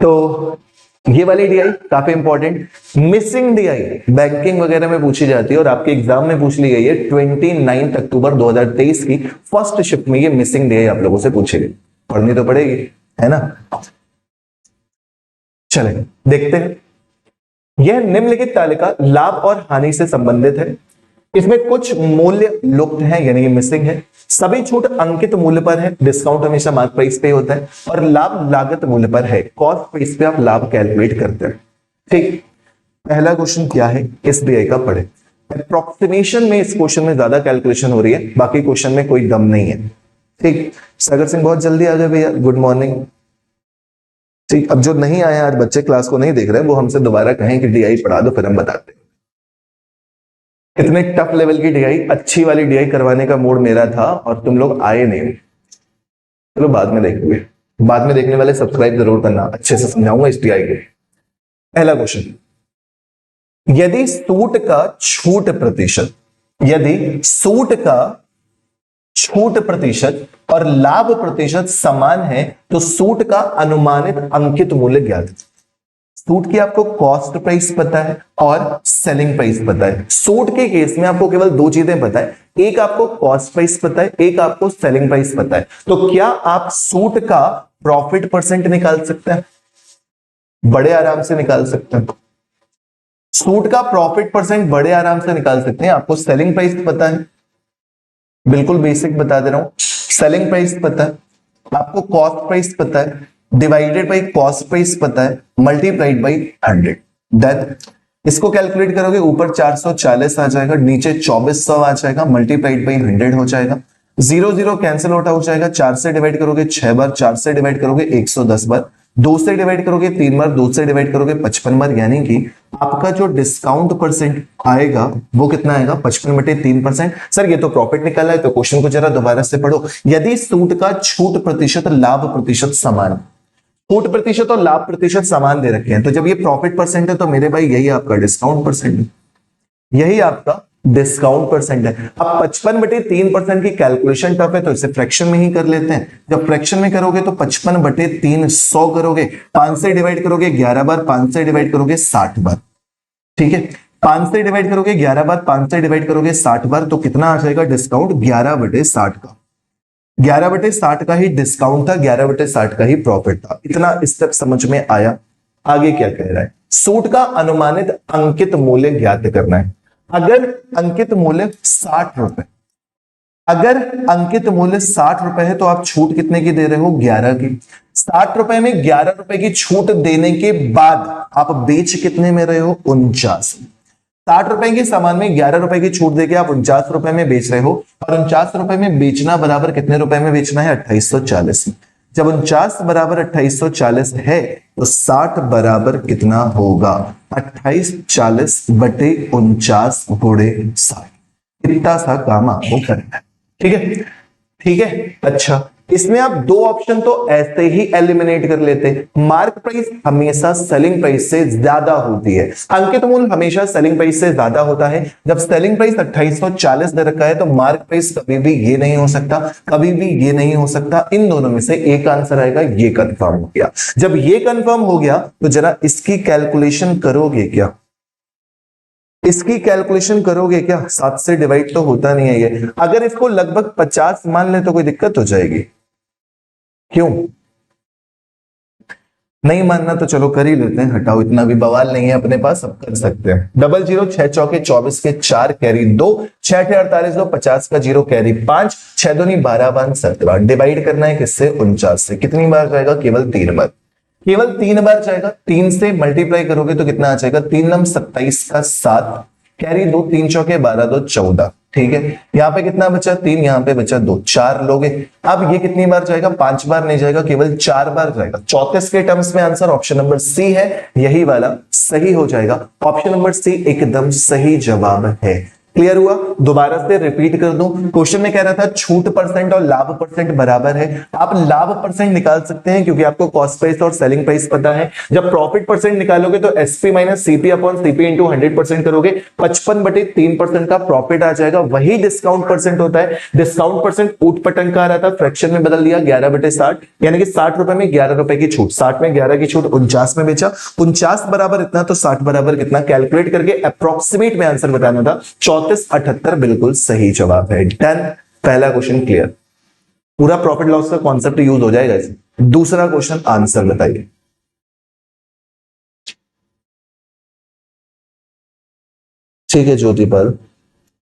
तो ये वाली डीआई काफी इंपॉर्टेंट, मिसिंग डीआई बैंकिंग वगैरह में पूछी जाती है और आपके एग्जाम में पूछ ली गई है 29 अक्टूबर 2023 की फर्स्ट शिफ्ट में। ये मिसिंग डीआई आप लोगों से पूछी गई, पढ़नी तो पड़ेगी, है ना। चले देखते हैं। यह निम्नलिखित तालिका लाभ और हानि से संबंधित है। इसमें कुछ मूल्य लुप्त हैं यानी कि मिसिंग है, सभी छूट अंकित मूल्य पर है, डिस्काउंट हमेशा मार्क प्राइस पे होता है, और लाभ लागत मूल्य पर है, कॉस्ट प्राइस पे आप लाभ कैलकुलेट करते हैं। ठीक, पहला क्वेश्चन क्या है इस डीआई का पढ़े। अप्रोक्सीमेशन में इस क्वेश्चन में ज्यादा कैलकुलेशन हो रही है, बाकी क्वेश्चन में कोई दम नहीं है। ठीक, सागर सिंह बहुत जल्दी आ गए भैया, गुड मॉर्निंग। ठीक, अब जो नहीं आए आज बच्चे क्लास को नहीं देख रहे वो हमसे दोबारा कहें कि डीआई पढ़ा दो, फिर हम बताते हैं। इतने टफ लेवल की डीआई, अच्छी वाली डीआई करवाने का मूड मेरा था और तुम लोग आए नहीं। चलो बाद में देखेंगे, बाद में देखने वाले सब्सक्राइब जरूर करना, अच्छे से समझाऊंगा इस डीआई के। पहला क्वेश्चन, यदि सूट का छूट प्रतिशत, यदि सूट का छूट प्रतिशत और लाभ प्रतिशत समान है तो सूट का अनुमानित अंकित मूल्य ज्ञात है। सूट की आपको कॉस्ट प्राइस पता है और सेलिंग प्राइस पता है। सूट के केस में आपको केवल दो चीजें पता है, एक आपको कॉस्ट प्राइस पता है, एक आपको सेलिंग प्राइस पता है। तो क्या आप सूट का प्रॉफिट परसेंट निकाल सकते हैं? बड़े आराम से निकाल सकते हैं। सूट का प्रॉफिट परसेंट बड़े आराम से निकाल सकते हैं। आपको सेलिंग प्राइस पता है, बिल्कुल बेसिक बता दे रहा हूं, सेलिंग प्राइस पता है, आपको कॉस्ट प्राइस पता है, डिवाइडेड बाई कॉस्ट प्राइस पता है, मल्टीप्लाइड बाई 100। दैट इसको कैलकुलेट करोगे, ऊपर 440 आ जाएगा, नीचे 2400 आ जाएगा, मल्टीप्लाइड बाई 100 हो जाएगा। 0 0 कैंसिल आउट हो जाएगा, 4 से डिवाइड करोगे 6 बार, 4 से डिवाइड करोगे 110 बार, 2 से डिवाइड करोगे 3 बार, 2 से डिवाइड करोगे 55 बार, यानी कि आपका जो डिस्काउंट परसेंट आएगा वो कितना आएगा? 55/3%। सर ये तो प्रॉफिट निकाला है, तो क्वेश्चन को जरा दोबारा से पढ़ो। यदि सूट का छूट प्रतिशत लाभ प्रतिशत समान, छूट प्रतिशत और लाभ प्रतिशत समान दे रखे हैं, तो जब ये प्रॉफिट परसेंट है तो मेरे भाई यही आपका डिस्काउंट परसेंट है, यही आपका डिस्काउंट परसेंट है। अब 55/3% की कैलकुलेशन टफ है तो इसे फ्रैक्शन में ही कर लेते हैं। जब फ्रैक्शन में करोगे तो 55/3 100 करोगे, 5 से डिवाइड करोगे 11 बार, 5 से डिवाइड करोगे 60 बार। ठीक है, 5 से डिवाइड करोगे 11 बार, 5 से डिवाइड करोगे 60 बार, तो कितना आ जाएगा डिस्काउंट? 11/60 का, 11/60 का ही डिस्काउंट था, 11/60 का ही प्रॉफिट था। इतना इस तक समझ में आया? आगे क्या कह रहा है? सूट का अनुमानित अंकित मूल्य ज्ञात करना है। अगर अंकित मूल्य 60 रुपए, अगर अंकित मूल्य 60 रुपए है तो आप छूट कितने की दे रहे हो? 11 की। 60 रुपए में 11 रुपए की छूट देने के बाद आप बेच कितने में रहे हो? 49। 60 रुपए के सामान में 11 रुपए की छूट देके आप 49 रुपए में बेच रहे हो, और 49 रुपए में बेचना बराबर कितने रुपए में बेचना है? 2840। जब 49 बराबर 2840 है तो 60 बराबर कितना होगा? 2840/49 गुणे 60। इतना सा काम आपको करना है। ठीक है, ठीक है। अच्छा, इसमें आप दो ऑप्शन तो ऐसे ही एलिमिनेट कर लेते हैं। मार्क प्राइस हमेशा सेलिंग प्राइस से ज्यादा होती है, अंकित मूल्य हमेशा सेलिंग प्राइस से ज्यादा होता है। जब सेलिंग प्राइस 2840 दे रखा है तो मार्क प्राइस कभी भी ये नहीं हो सकता, कभी भी ये नहीं हो सकता। इन दोनों में से एक आंसर आएगा, ये कंफर्म हो गया। जब ये कंफर्म हो गया तो जरा इसकी कैलकुलेशन करोगे क्या? इसकी कैलकुलेशन करोगे क्या? 7 से डिवाइड तो होता नहीं है ये। अगर इसको लगभग 50 मान ले तो कोई दिक्कत हो जाएगी? क्यों नहीं मानना? तो चलो कर ही लेते हैं, हटाओ, इतना भी बवाल नहीं है अपने पास, सब कर सकते हैं। 00 6 चौके 24 के 4 कैरी 2, 6 48 दो 50 का 0 कैरी 5, 6 दूनी 12 1 17। डिवाइड करना है किससे? 49 से। कितनी बार जाएगा? केवल 3 बार, केवल 3 बार जाएगा। 3 से मल्टीप्लाई करोगे तो कितना आ जाएगा? 3 नम 27 का 7 कैरी 2, 3 चौके 12 2 14। ठीक है, यहाँ पे कितना बचा? 3, यहाँ पे बचा 2, 4 लोगे। अब ये कितनी बार जाएगा? 5 बार नहीं जाएगा, केवल 4 बार जाएगा। 34 के टर्म्स में आंसर ऑप्शन नंबर सी है, यही वाला सही हो जाएगा। ऑप्शन नंबर सी एकदम सही जवाब है। क्लियर हुआ? दोबारा से रिपीट कर दूं, क्वेश्चन में कह रहा था छूट परसेंट और लाभ परसेंट बराबर है। आप लाभ परसेंट निकाल सकते हैं क्योंकि आपको कॉस्ट प्राइस और सेलिंग प्राइस पता है। जब प्रॉफिट परसेंट निकालोगे तो SP minus CP upon CP into 100% करोगे, 55/3% का प्रॉफिट आ जाएगा। वही डिस्काउंट परसेंट होता है। डिस्काउंट परसेंट ऊट पटंग का आ रहा था, फ्रैक्शन में बदल दिया 11/60, यानी कि 60 रुपए में 11 रुपए की छूट, 60 में 11 की छूट 49 में बेचा। 49 बराबर इतना तो 60 बराबर कितना, कैलकुलेट करके अप्रोक्सीमेट में आंसर बताना था। 3478 बिल्कुल सही जवाब है। डन, पहला क्वेश्चन क्लियर। पूरा प्रॉफिट लॉस का कॉन्सेप्ट यूज हो जाएगा इसमें। दूसरा क्वेश्चन आंसर बताइए। ठीक है ज्योतिपाल,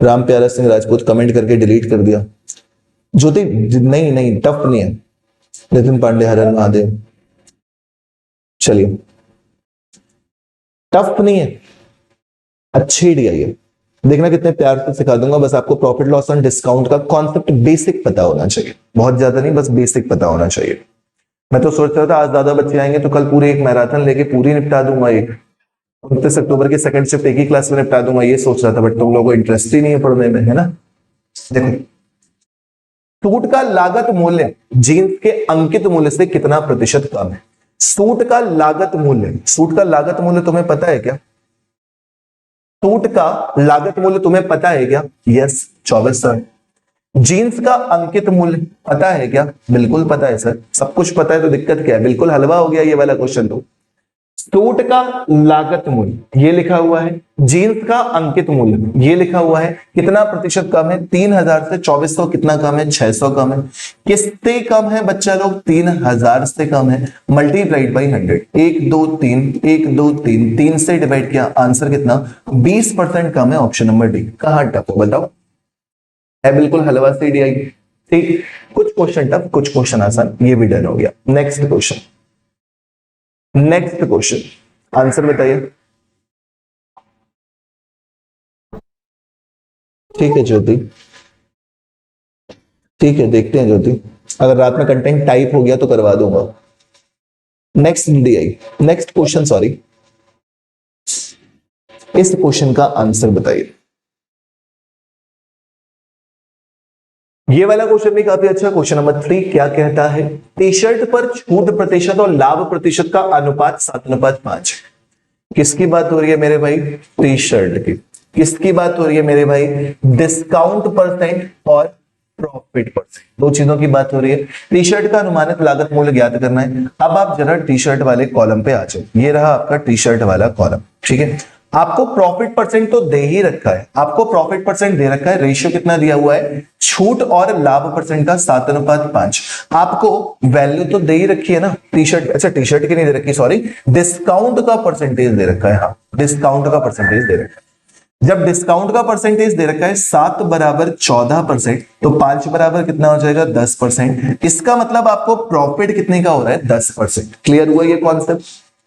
राम प्यारा सिंह राजपूत कमेंट करके डिलीट कर दिया। ज्योति नहीं नहीं, टफ नहीं है। नितिन पांडे, हर हर महादेव। चलिए, टफ नहीं है, अच्छी डीआई है। देखना कितने प्यार से सिखा दूंगा। बस आपको प्रॉफिट लॉस एंड डिस्काउंट का कॉन्सेप्ट बेसिक पता होना चाहिए, बहुत ज्यादा नहीं, बस बेसिक पता होना चाहिए। मैं तो सोच रहा था आज ज्यादा बच्चे आएंगे तो कल पूरे एक मैराथन लेके पूरी निपटा दूंगा। 29 अक्टूबर की सेकंड शिफ्ट एक ही क्लास में निपटा दूंगा, ये सोच रहा था, बट तुम लोगों को इंटरेस्ट ही नहीं है पढ़ने में, है ना। देखो, सूट का लागत मूल्य जींस के अंकित मूल्य से कितना प्रतिशत कम है? सूट का लागत मूल्य, सूट का लागत मूल्य तुम्हें पता है क्या? सूट का लागत मूल्य तुम्हें पता है क्या? Yes, 24 sir. जीन्स का अंकित मूल्य पता है क्या? बिल्कुल पता है सर, सब कुछ पता है तो दिक्कत क्या है? बिल्कुल हलवा हो गया ये वाला क्वेश्चन। तो सूट का लागत मूल्य ये लिखा हुआ है, जीन्स का अंकित मूल्य ये लिखा हुआ है, कितना प्रतिशत कम है? 3000 से 2400 कितना कम है? 600 कम है। किससे कम है बच्चा लोग? 3000 से कम है, मल्टीप्लाइड बाई 100। 1 2 3 1 2 3 3 से डिवाइड किया, आंसर कितना? 20% कम है। Option number D. कहां टफ हो बताओ? है बिल्कुल हलवा से डी आई। ठीक, कुछ क्वेश्चन टफ, कुछ क्वेश्चन आसान, ये भी डन हो गया। Next question, next question answer बताइए। ठीक है ज्योति, ठीक है देखते हैं ज्योति, अगर रात में कंटेंट टाइप हो गया तो करवा दूंगा। Next DI, next question, sorry, इस क्वेश्चन का आंसर बताइए। ये वाला क्वेश्चन भी काफी अच्छा। क्वेश्चन नंबर 3 क्या कहता है? टी शर्ट पर छूट प्रतिशत और लाभ प्रतिशत का अनुपात 7:5। किसकी बात हो रही है मेरे भाई? टी शर्ट की। किसकी बात हो रही है मेरे भाई? डिस्काउंट परसेंट और प्रॉफिट परसेंट, दो चीजों की बात हो रही है। टी शर्ट का अनुमानित लागत मूल्य ज्ञात करना है। अब आप जरा टी शर्ट वाले कॉलम पे आ जाओ। ये रहा आपका टी शर्ट वाला कॉलम, ठीक है। आपको प्रॉफिट परसेंट तो दे ही रखा है, आपको प्रॉफिट परसेंट दे रखा है। रेशियो कितना दिया हुआ है? छूट और लाभ परसेंट का 7:5। आपको वैल्यू तो दे ही रखी है ना टी शर्ट, अच्छा टी शर्ट की नहीं दे रखी, सॉरी, डिस्काउंट का परसेंटेज दे रखा है। हाँ, डिस्काउंट का परसेंटेज दे रखा है। जब डिस्काउंट का परसेंटेज दे रखा है 7 बराबर 14%, तो 5 बराबर कितना हो जाएगा? 10%। इसका मतलब आपको प्रॉफिट कितने का हो रहा है? 10%। क्लियर हुआ ये कॉन्सेप्ट?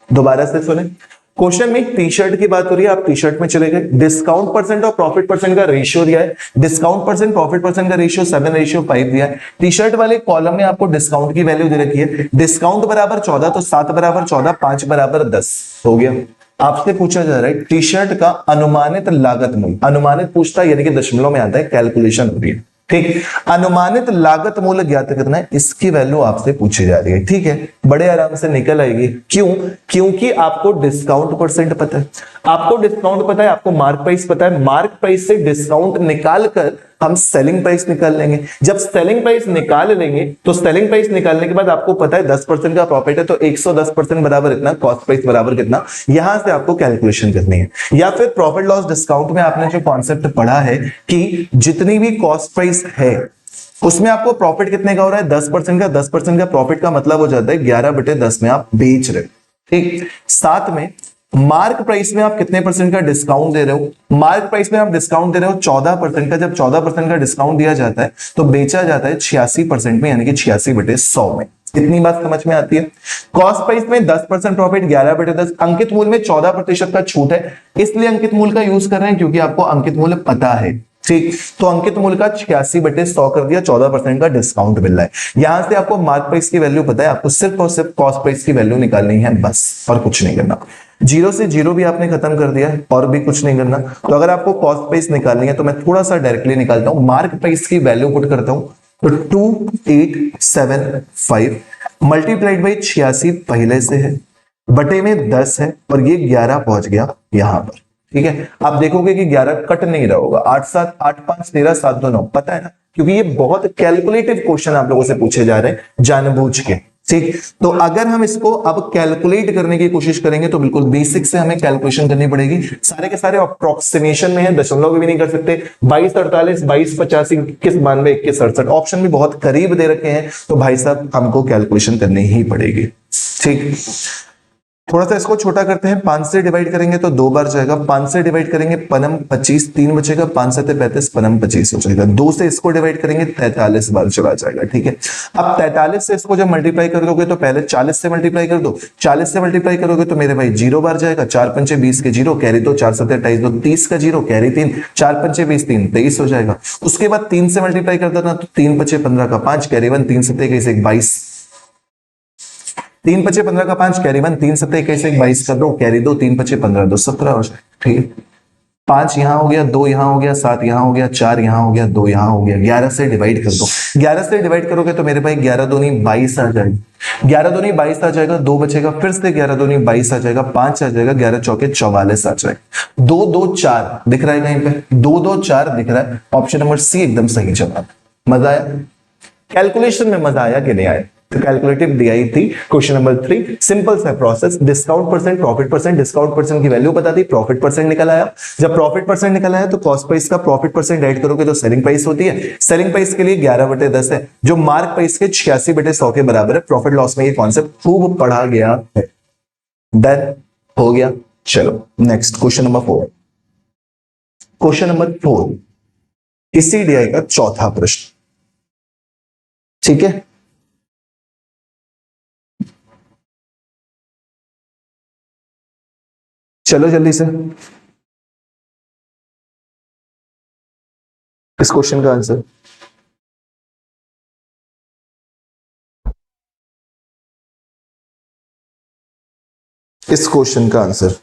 दोबारा से सुने, क्वेश्चन में टी शर्ट की बात हो रही है, आप टी शर्ट में चले गए, डिस्काउंट परसेंट और प्रॉफिट परसेंट का रेशियो दिया है। डिस्काउंट परसेंट प्रॉफिट परसेंट का रेशियो 7:5 दिया है। टी शर्ट वाले कॉलम में आपको डिस्काउंट की वैल्यू दे रखी है। डिस्काउंट बराबर 14, तो 7 बराबर 14, 5 बराबर 10 हो गया। आपसे पूछा जा रहा है टी शर्ट का अनुमानित लागत मूल्य, अनुमानित पूछता है यानी कि दशमलव में आता है, कैलकुलेशन हो रही है, ठीक। अनुमानित लागत मूल्य ज्ञात करना है, इसकी वैल्यू आपसे पूछी जा रही है, ठीक है। बड़े आराम से निकल आएगी। क्यों? क्योंकि आपको डिस्काउंट परसेंट पता है, आपको डिस्काउंट पता है, आपको मार्क प्राइस पता है। मार्क प्राइस से डिस्काउंट निकाल कर हम सेलिंग प्राइस निकाल लेंगे। जब सेलिंग प्राइस निकाल लेंगे तो सेलिंग प्राइस निकालने के बाद आपको पता है 10% का प्रॉफिट है, तो 110% बराबर इतना, कॉस्ट प्राइस बराबर कितना, यहां से आपको कैलकुलेशन करनी है। या फिर प्रॉफिट लॉस डिस्काउंट में आपने जो कॉन्सेप्ट पढ़ा है कि जितनी भी कॉस्ट प्राइस है उसमें आपको प्रॉफिट कितने का हो रहा है? 10% का। 10% का प्रॉफिट का मतलब हो जाता है 11/10 में आप बेच रहे, ठीक। साथ में मार्क प्राइस में आप कितने परसेंट का डिस्काउंट दे रहे हो? मार्क प्राइस में आप डिस्काउंट दे रहे हो 14% का। जब 14% का डिस्काउंट दिया जाता है तो बेचा जाता है 86% में, यानी कि 86/100 में। इतनी बात समझ में आती है। कॉस्ट प्राइस में 10% प्रॉफिट, 11/10। अंकित मूल्य में 14% का छूट है, इसलिए अंकित मूल्य का यूज कर रहे हैं क्योंकि आपको अंकित मूल्य पता है। ठीक, तो अंकित मूल्य का 86/100 कर दिया, 14% का डिस्काउंट मिल रहा है। यहां से आपको मार्क प्राइस की वैल्यू पता है, आपको सिर्फ और सिर्फ कॉस्ट प्राइस की वैल्यू निकालनी है बस, और कुछ नहीं करना। जीरो से जीरो भी आपने खत्म कर दिया है और भी कुछ नहीं करना। तो अगर आपको कॉस्ट प्राइस निकालनी है तो मैं थोड़ा सा डायरेक्टली निकालता हूं, मार्क प्राइस की वैल्यू पुट करता हूं, तो 2875 मल्टीप्लाइड बाई 86 पहले से है, बटे में 10 है, और ये 11 पहुंच गया यहां पर। ठीक है, आप देखोगे कि 11 कट नहीं रहा होगा, 8 7 8 5 13 7 2 9, पता है ना, क्योंकि ये बहुत कैलकुलेटिव क्वेश्चन आप लोगों से पूछे जा रहे हैं जानबूझ के। ठीक, तो अगर हम इसको अब कैलकुलेट करने की कोशिश करेंगे तो बिल्कुल बेसिक से हमें कैलकुलेशन करनी पड़ेगी। सारे के सारे अप्रोक्सीमेशन में है, दशमलव भी नहीं कर सकते। 2248 2285 2192 2168 ऑप्शन भी बहुत करीब दे रखे हैं, तो भाई साहब हमको कैलकुलेशन करनी ही पड़ेगी। ठीक, थोड़ा सा इसको छोटा करते हैं, 5 से डिवाइड करेंगे तो 2 बार जाएगा, 5 से डिवाइड करेंगे पनम 25 3 बचेगा, 5 7 35 पनम 25 हो जाएगा। 2 से इसको डिवाइड करेंगे 43 बार चला जाएगा। ठीक है, अब 43 से इसको जब मल्टीप्लाई कर दोगे तो पहले 40 से मल्टीप्लाई कर दो, 40 से मल्टीप्लाई करोगे तो मेरे भाई 0 बार जाएगा, 4 पंचे 20 के 0 कैरी 2, 4 7 28 2 30 का 0 कैरी 3, 4 पंचे 20 3 23 हो जाएगा। उसके बाद 3 से मल्टीप्लाई कर देना तो 3 पचे 15 का 5 कैरी 1, 3 7 21 22, 3 पचे 15 का 5 कैरी 1, 3 7 21 22 कर दो कैरी 2, 3 पचे 15 2 17 हो जाए। ठीक है, 5 यहां हो गया, 2 यहां हो गया, 7 यहां हो गया, 4 यहां हो गया, 2 यहां हो गया। 11 से डिवाइड कर दो, 11 से डिवाइड करोगे तो मेरे भाई 11 दूनी 22 आ जाएगा, 11 दूनी 22 आ जाएगा, 2 बचेगा, फिर से 11 दूनी 22 आ जाएगा, 5 आ जाएगा, 11 चौके 44 आ जाएगा। 2 2 4 दिख रहा है कहीं पे, 2 2 4 दिख रहा है, ऑप्शन नंबर सी एकदम सही जवाब। मजा आया कैलकुलेशन में, मजा आया कि नहीं आया? तो कैलकुलेटिव दी आई थी। क्वेश्चन नंबर 3 सिंपल सा process, discount percent profit percent, discount percent की वैल्यू बता दी, प्रॉफिट परसेंट निकल आया। जब प्रॉफिट परसेंट निकल आया तो कॉस्ट प्राइस का प्रॉफिट परसेंट ऐड करोगे तो सेलिंग प्राइस होती है, सेलिंग प्राइस के लिए 11/10 है, जो मार्क प्राइस के 86/100 के बराबर है। प्रॉफिट लॉस में ये कॉन्सेप्ट खूब पढ़ा गया है। डन हो गया। चलो next question number 4। Question number 4 इसी डीआई का चौथा प्रश्न। ठीक है, चलो जल्दी से इस क्वेश्चन का आंसर। इस क्वेश्चन का आंसर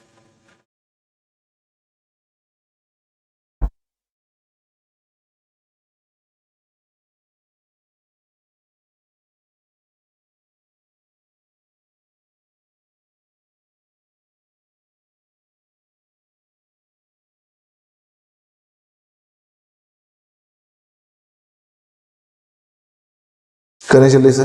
करें जल्दी से।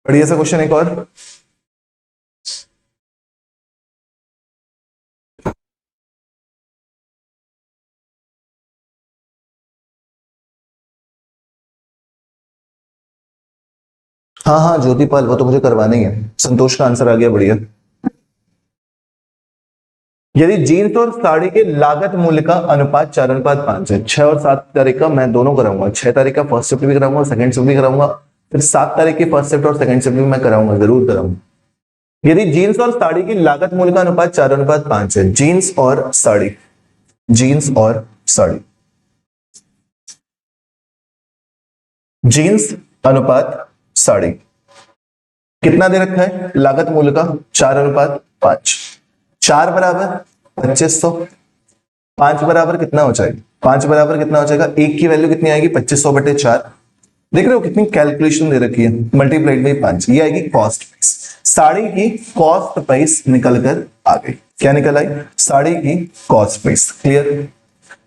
बढ़िया सा क्वेश्चन एक और। हाँ हाँ ज्योतिपाल, वो तो मुझे करवाना ही है। संतोष का आंसर आ गया, बढ़िया। यदि जीन्स और साड़ी के लागत मूल्य का अनुपात 4:5 है, 6 और 7 तारीख का मैं दोनों कराऊंगा, 6 तारीख का फर्स्ट शिफ्ट भी कराऊंगा, सेकंड शिफ्ट भी कराऊंगा, फिर 7 तारीख की फर्स्ट शिफ्ट और सेकंड शिफ्ट भी मैं कराऊंगा, जरूर कराऊंगा। यदि जीन्स और साड़ी की लागत मूल्य का अनुपात 4:5 है, जीन्स और साड़ी, जीन्स और साड़ी, जीन्स अनुपात साड़ी कितना दे रखा है लागत मूल्य का? 4:5। 4 बराबर 2500, 5 बराबर कितना हो जाएगा? 5 बराबर कितना हो जाएगा? 1 की वैल्यू कितनी आएगी? 2500/4। देख रहे हो कितनी कैलकुलेशन दे रखी है, मल्टीप्लाइड बाई 5, ये आएगी कॉस्ट प्राइस। साड़ी की कॉस्ट प्राइस निकल कर आ गई। क्या निकल आई? साड़ी की कॉस्ट प्राइस। क्लियर?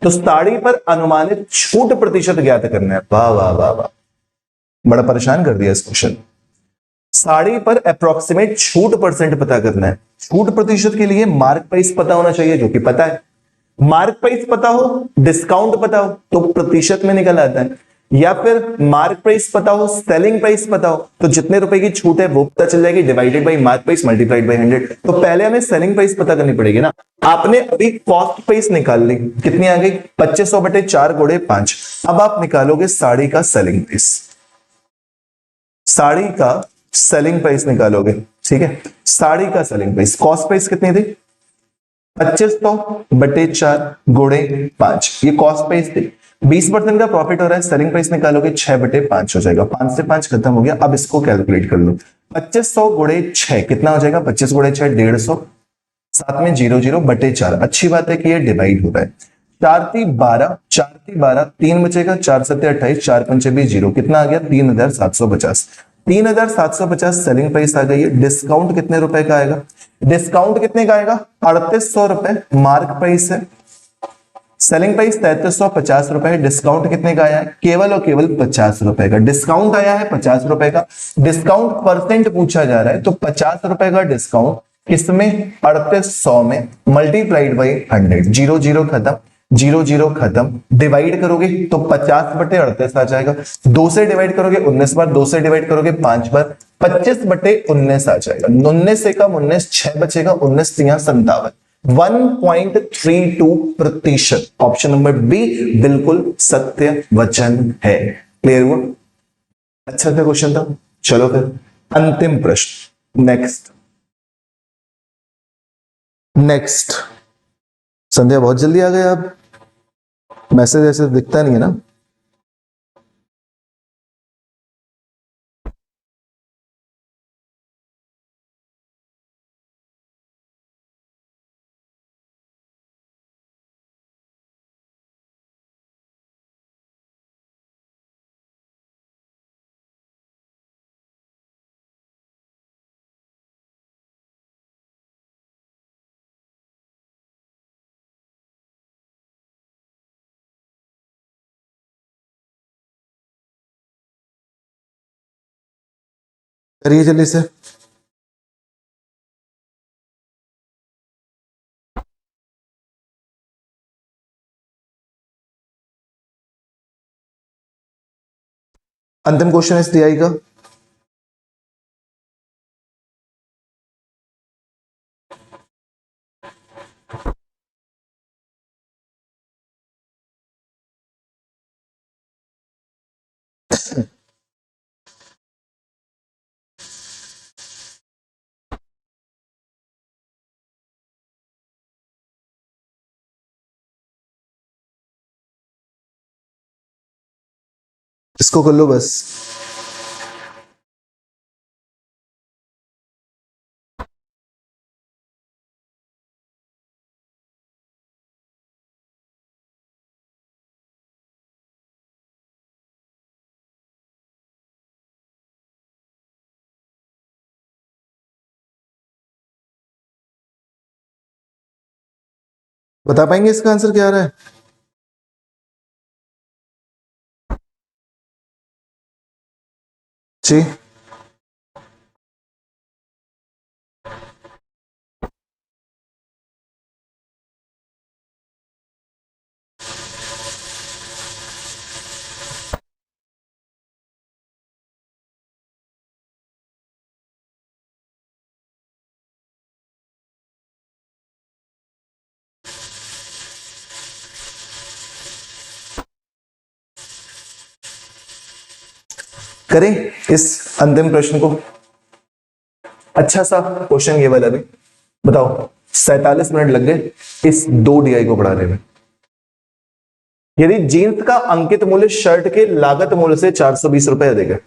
तो साड़ी पर अनुमानित छूट प्रतिशत ज्ञात करना है। वाह वाह वाह वाह, बड़ा परेशान कर दिया इस क्वेश्चन। साड़ी पर अप्रोक्सीमेट छूट परसेंट पता करना है। छूट प्रतिशत के लिए मार्क प्राइस पता होना चाहिए, जो कि पता है। मार्क प्राइस पता हो, डिस्काउंट पता हो तो प्रतिशत में निकल आता है, या फिर मार्क प्राइस पता हो, सेलिंग प्राइस पता हो तो जितने रुपए की छूट है वो पता चल जाएगी, divided by mark price multiplied by 100। तो पहले हमें सेलिंग प्राइस पता करनी पड़ेगी ना। आपने अभी कॉस्ट प्राइस निकाल ली, कितनी आ गई 2500 बटे 4 गुणे 5। अब आप निकालोगे साड़ी का सेलिंग प्राइस, साड़ी का सेलिंग प्राइस निकालोगे, ठीक है। साड़ी का सेलिंग प्राइस, कॉस्ट प्राइस कितनी थी 2500 बटे 4 गुणे 5, ये कॉस्ट प्राइस थी। 20% का प्रॉफिट हो रहा है, सेलिंग प्राइस निकालोगे 6 बटे 5 हो जाएगा, 5 से 5 खत्म हो गया। अब इसको कैलकुलेट कर लो, 2500 गुणे 6 कितना हो जाएगा, 25 गुणे 6 150, साथ में 00 बटे 4। अच्छी बात है कि ये डिवाइड हो रहा है, 4 × 12, 4 × 12 3 बचेगा, 4 × 7 28, 4 × 5 0, कितना आ गया 3750। 3750 सेलिंग प्राइस आ गई है। डिस्काउंट कितने रुपए का आएगा, डिस्काउंट कितने का आएगा 3800 रुपए, मार्क प्राइस है। सेलिंग प्राइस 3350 रुपए है, डिस्काउंट कितने का आया है केवल और केवल 50 रुपए का। डिस्काउंट आया है 50 रुपए का, डिस्काउंट परसेंट पूछा जा रहा है तो 50 रुपए का डिस्काउंट किसमें 3800 में मल्टीप्लाइड बाई 100, 00 खत्म, 00 खत्म, डिवाइड करोगे तो 50 बटे 38 आ जाएगा। 2 से डिवाइड करोगे 19 बार, 2 से डिवाइड करोगे 5 बार, 25 बटे 19 आ जाएगा। 19 से कम 19, 6 बचेगा, 19 × 57, 1.32%। ऑप्शन नंबर बी बिल्कुल सत्य वचन है। क्लियर हुआ, अच्छा सा क्वेश्चन था। चलो फिर अंतिम प्रश्न, नेक्स्ट। संध्या बहुत जल्दी आ गए आप, मैसेज ऐसे दिखता नहीं है ना। करिए जल्दी से। अंतिम क्वेश्चन है इस टीआई का। इसको कर लो बस। बता पाएंगे इसका आंसर क्या आ रहा है? जी करें इस अंतिम प्रश्न को। अच्छा सा क्वेश्चन ये वाला भी बताओ। 47 मिनट लग गए इस 2 DI को पढ़ाने में। यदि जीन्स का अंकित मूल्य शर्ट के लागत मूल्य से 420 रुपए अधिक है,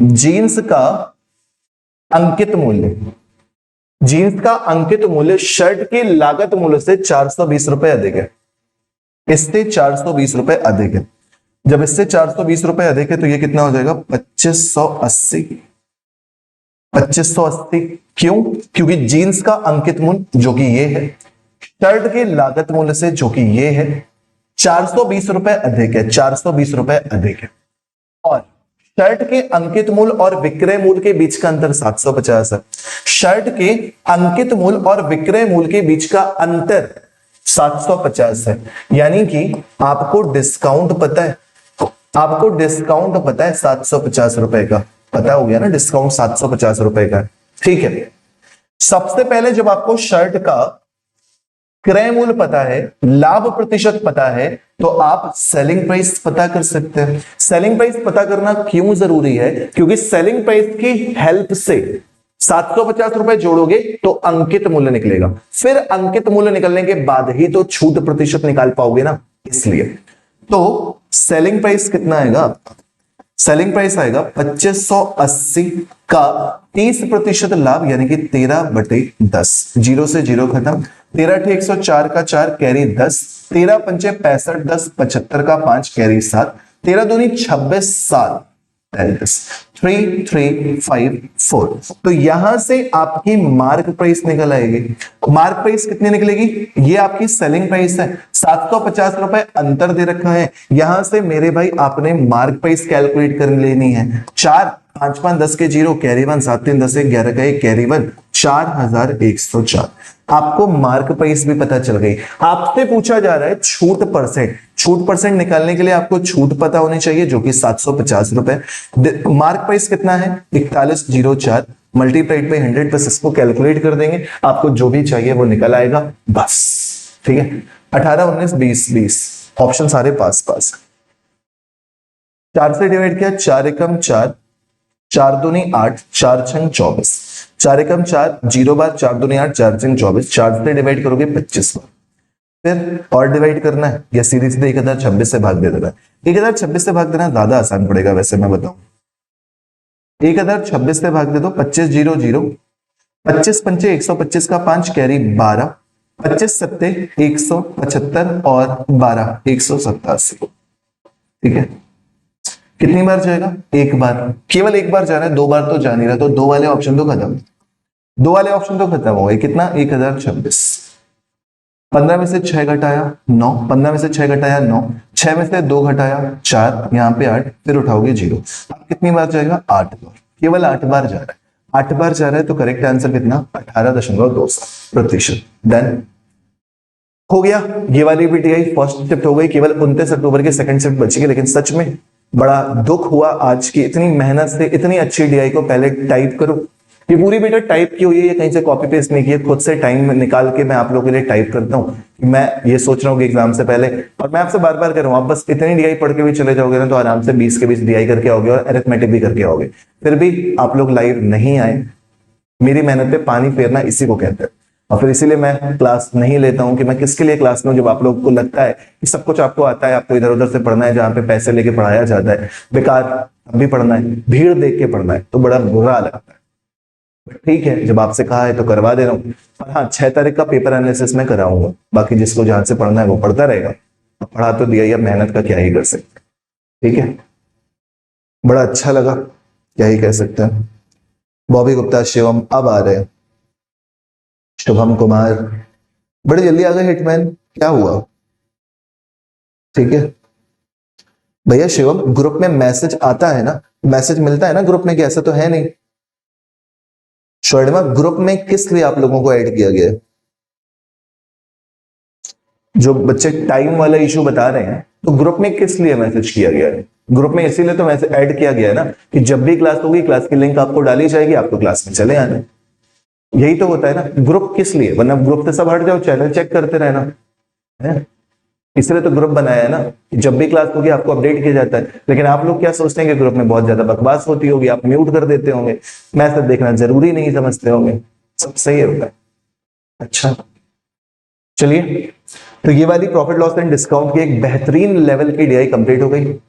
जीन्स का अंकित मूल्य, जीन्स का अंकित मूल्य शर्ट के लागत मूल्य से 420 रुपए अधिक है, इससे 420 रुपए अधिक है। जब इससे 420 रुपए अधिक है तो ये कितना हो जाएगा 2580। 2580 क्यों? क्योंकि जीन्स का अंकित मूल्य जो कि ये है, शर्ट के लागत मूल्य से जो कि ये है 420 रुपए अधिक है, 420 रुपए अधिक है। और शर्ट के अंकित मूल्य और विक्रय मूल्य के बीच का अंतर 750 है। शर्ट के अंकित मूल्य और विक्रय मूल्य के बीच का अंतर 750 है, यानी कि आपको डिस्काउंट पता है, आपको डिस्काउंट पता है 750 रुपए का, पता हो गया ना, डिस्काउंट 750 रुपए का। ठीक है, सबसे पहले जब आपको शर्ट का क्रय मूल्य पता है, लाभ प्रतिशत पता है, तो आप सेलिंग प्राइस पता कर सकते हैं। सेलिंग प्राइस पता करना क्यों जरूरी है? क्योंकि सेलिंग प्राइस की हेल्प से 750 रुपए जोड़ोगे तो अंकित मूल्य निकलेगा, फिर अंकित मूल्य निकलने के बाद ही तो छूट प्रतिशत निकाल पाओगे ना, इसलिए। तो सेलिंग प्राइस कितना आएगा? सेलिंग प्राइस आएगा 2580 का 30% लाभ, यानी कि 13/10, 0 से 0 खत्म, 13 104 का 4 कैरी 10, 13 पंचे 65, 10 75 का 5 कैरी 7, 13 दूनी 26, 7 3354। तो यहां से आपकी मार्क प्राइस निकल आएगी। मार्क प्राइस कितनी निकलेगी? ये आपकी सेलिंग प्राइस है, 750 रुपए अंतर दे रखा है, यहां से मेरे भाई आपने मार्क प्राइस कैलकुलेट कर लेनी है। 4 5 5 10 के 0 कैरी 1, 7 3 10 1 11 का 1 कैरी 1, 4104। आपको मार्क प्राइस भी पता चल गई। आपसे पूछा जा रहा है छूट परसेंट, छूट परसेंट निकालने के लिए आपको छूट पता होनी चाहिए, जो कि 750 रुपए। मार्क प्राइस कितना है? 4104 मल्टीप्लाइड बाई 100, बस इसको कैलकुलेट कर देंगे, आपको जो भी चाहिए वो निकल आएगा, बस। ठीक है, 18 19 20 20 ऑप्शन सारे पास पास। 4 से डिवाइड किया, 4 एकम 4, 4 दूनी 8, 4 छंग 24, 4 एकम 4, 0 बार, 4 दूनी 8, 4 छंग 24, 4 से डिवाइड करोगे 25 बार, फिर और डिवाइड करना है, या सीधे सीधे 1026 से भाग दे देना है। 1026 से भाग देना ज्यादा आसान पड़ेगा वैसे, मैं बताऊं, 1026 से भाग दे दो, 25 0 0, 25 पंचे 125 का 5 कैरी 12, 25 सत्ते 175 और 12 187। ठीक है, कितनी बार जाएगा? एक बार, केवल एक बार जा रहा है, 2 बार तो जा नहीं रहा, तो 2 वाले ऑप्शन तो खत्म, 2 वाले ऑप्शन तो खत्म हो गए। कितना? 1026। 15 में से 6 घटाया 9, 15 में से 6 घटाया 9, 6 में से 2 घटाया 4, यहाँ पे 8, फिर उठाओगे 0। अब कितनी बार जाएगा? 8 बार, केवल 8 बार जा रहा है। 8 बार जा रहा है तो करेक्ट आंसर कितना? 18.27%। डन हो गया। ये वाली भी टीआई फर्स्ट शिफ्ट हो गई, केवल 29 अक्टूबर की सेकंड शिफ्ट बची है। लेकिन सच में बड़ा दुख हुआ आज की इतनी मेहनत से इतनी अच्छी डीआई को पहले टाइप करो। ये पूरी वीडियो टाइप की हुई है, ये कहीं से कॉपी पेस्ट नहीं की है, खुद से टाइम निकाल के मैं आप लोगों के लिए टाइप करता हूँ। मैं ये सोच रहा हूँ कि एग्जाम से पहले, और मैं आपसे बार बार कह रहा हूँ, आप बस इतनी डीआई पढ़ के भी चले जाओगे ना तो आराम से 20 के 20 डीआई करके आओगे और अरिथमेटिक भी करके आओगे। फिर भी आप लोग लाइव नहीं आए, मेरी मेहनत पे पानी फेरना इसी को कहते हैं। और फिर इसीलिए मैं क्लास नहीं लेता हूं कि मैं किसके लिए क्लास लूं, जब आप लोगों को लगता है कि सब कुछ आपको आता है, आपको इधर उधर से पढ़ना है, जहां पे पैसे लेके पढ़ाया जाता है बेकार, अब भी पढ़ना है, भीड़ देख के पढ़ना है, तो बड़ा बुरा लगता है। ठीक है, जब आपसे कहा है तो करवा दे रहा हूँ। और हाँ, 6 तारीख का पेपर एनालिसिस में कराऊंगा, बाकी जिसको जहां से पढ़ना है वो पढ़ता रहेगा। पढ़ा तो दिया, या मेहनत का क्या ही कर सकते। ठीक है, बड़ा अच्छा लगा, क्या ही कह सकते हैं। बॉबी गुप्ता, शिवम अब आ रहे हैं, शुभम कुमार बड़े जल्दी आ गए। हिटमैन क्या हुआ? ठीक है भैया, शिवम ग्रुप में मैसेज आता है ना, मैसेज मिलता है ना ग्रुप में, कि ऐसा तो है नहीं। स्वर्णिमा, ग्रुप में किस लिए आप लोगों को ऐड किया गया है? जो बच्चे टाइम वाला इशू बता रहे हैं, तो ग्रुप में किस लिए मैसेज किया गया है? ग्रुप में इसीलिए तो मैसेज ऐड किया गया है ना, कि जब भी क्लास होगी क्लास की लिंक आपको डाली जाएगी, आपको क्लास में चले आना। यही तो होता है ना। ग्रुप किस लिए? वरना ग्रुप से सब हट जाओ, चैनल चेक करते रहना है। इसलिए तो ग्रुप बनाया है ना, जब भी क्लास होगी आपको अपडेट किया जाता है। लेकिन आप लोग क्या सोचते हैं कि ग्रुप में बहुत ज्यादा बकवास होती होगी, आप म्यूट कर देते होंगे, मैसेज देखना जरूरी नहीं समझते होंगे। सब सही होता है। अच्छा चलिए, तो ये वाली प्रॉफिट लॉस एंड डिस्काउंट की एक बेहतरीन लेवल की डीआई कंप्लीट हो गई।